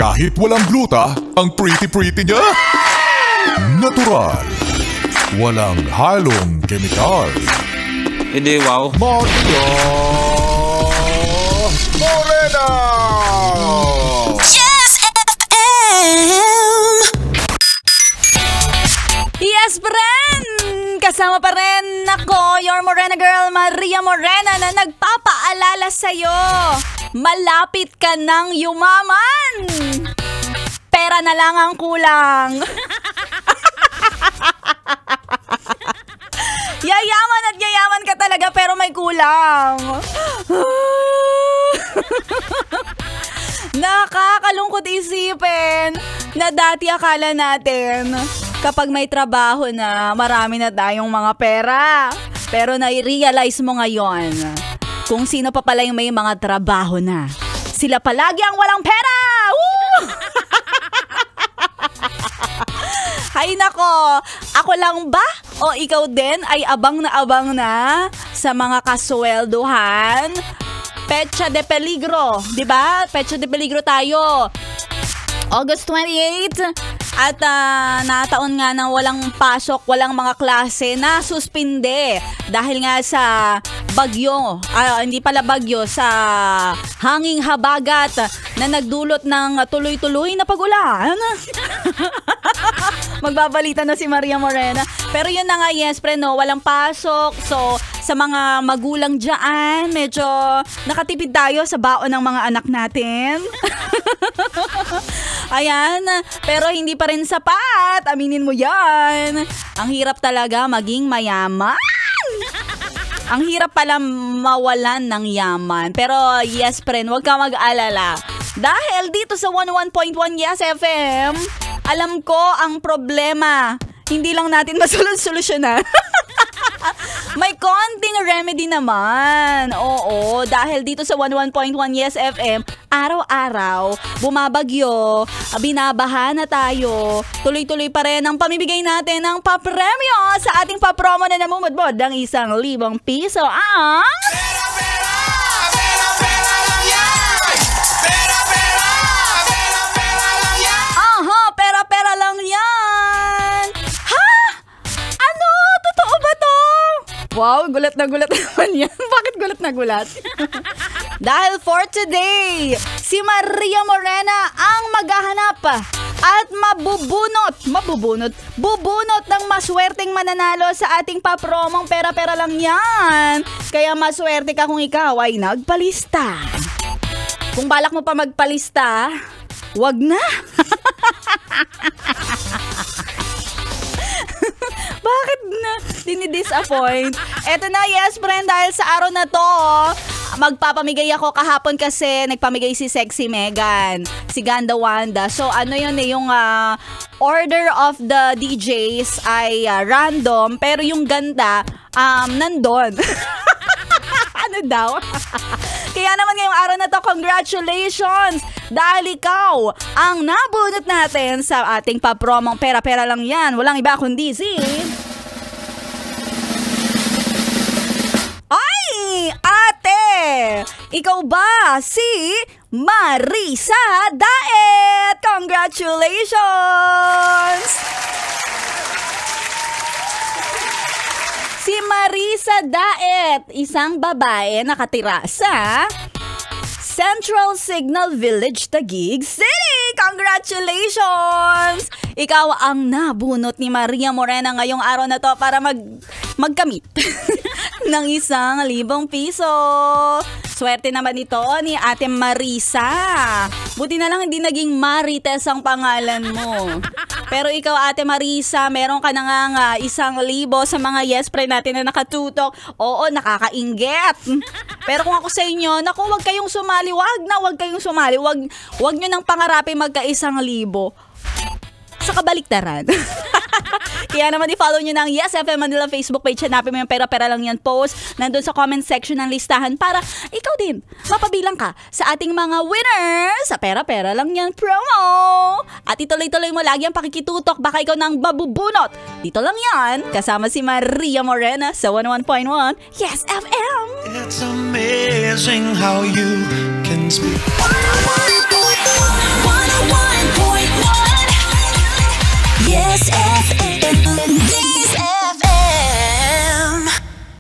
Kahit walang gluta, ang pretty-pretty niya. Natural. Walang halong kemikal. Hindi, wow. Maria Morena! Yes FM! Yes, friend! Kasama pa rin ako, your Morena girl, Maria Morena, na nagpapaalala sa'yo. Malapit ka nang yumaman. Pera na lang ang kulang. Yayaman at yayaman ka talaga pero may kulang. Nakakalungkot isipin na dati akala natin kapag may trabaho na marami na tayong mga pera. Pero nai-realize mo ngayon kung sino pa pala yung may mga trabaho na. Sila palagi ang walang pera! Woo! Hay nako, ako lang ba o ikaw din ay abang na sa mga kaswelduhan? Petsa de peligro, di ba? Petsa de peligro tayo. August 28 at nataon nga na walang pasok, walang mga klase na suspinde dahil nga sa bagyo, hindi pala bagyo, sa hanging habagat na nagdulot ng tuloy-tuloy na pag-ulan. Magbabalita na si Maria Morena. Pero yun na nga, yes, pre, no, walang pasok. So, sa mga magulang dyan, medyo nakatipid tayo sa baon ng mga anak natin. Ayan, pero hindi pa rin sapat. Aminin mo yan. Ang hirap talaga maging mayaman. Ang hirap pala mawalan ng yaman. Pero yes, friend, huwag ka mag-alala. Dahil dito sa 11.1 Yes FM, alam ko ang problema. Hindi lang natin masolusyonan. May konting remedy naman. Oo, dahil dito sa 11.1 Yes FM, araw-araw, bumabagyo, binabaha na tayo. Tuloy-tuloy pa rin ang pamibigay natin ng papremyo sa ating papromo na namumudbod ng 1,000 piso. Pera, pera! Pera, pera lang yan! Pera, pera! Pera, pera lang yan! Aha, pera-pera lang yan! Ha? Ano? Totoo ba to? Wow, gulat na gulat naman yan. Bakit gulat na gulat? Dahil for today, si Maria Morena ang maghahanap at bubunot ng maswerteng mananalo sa ating papromong pera-pera lang yan. Kaya maswerte ka kung ikaw ay nagpalista. Kung balak mo pa magpalista, wag na. Bakit na dinidisappoint? Eto na, yes friend, dahil sa araw na to, magpapamigay ako kahapon kasi nagpamigay si Sexy Megan, si Ganda Wanda. So ano yun yung order of the DJs ay random, pero yung ganda nandun. Ano daw? Kaya naman ngayong araw na to, congratulations! Dahil ikaw ang nabunot natin sa ating papromong pera-pera lang yan. Walang iba kundi si... Ay! Ate! Ikaw ba si Marisa Daet? Congratulations! Si Marisa Daet, isang babae nakatira sa Central Signal Village, Taguig City! Congratulations! Ikaw ang nabunot ni Maria Morena ngayong araw na to para magkamit ng 1,000 piso. Swerte naman ito ni Ate Marisa. Buti na lang hindi naging Marites ang pangalan mo. Pero ikaw, Ate Marisa, meron ka na nga 1,000 sa mga yes friend natin na nakatutok. Oo, nakakainggit. Pero kung ako sa inyo, naku, wag kayong sumali. Wag kayong sumali. Wag nyo nang pangarapin magka 1,000. Sa kabaliktaran. Kaya naman i-follow nyo ng Yes FM Manila Facebook page. Hanapin mo yung pera-pera lang yan post. Nandun sa comment section ng listahan para ikaw din mapabilang ka sa ating mga winners sa pera-pera lang yan promo. At ituloy-tuloy mo lagi ang pakikitutok. Baka ikaw nang mabubunot. Dito lang yan. Kasama si Maria Morena sa 101.1 Yes FM. It's amazing how you can speak.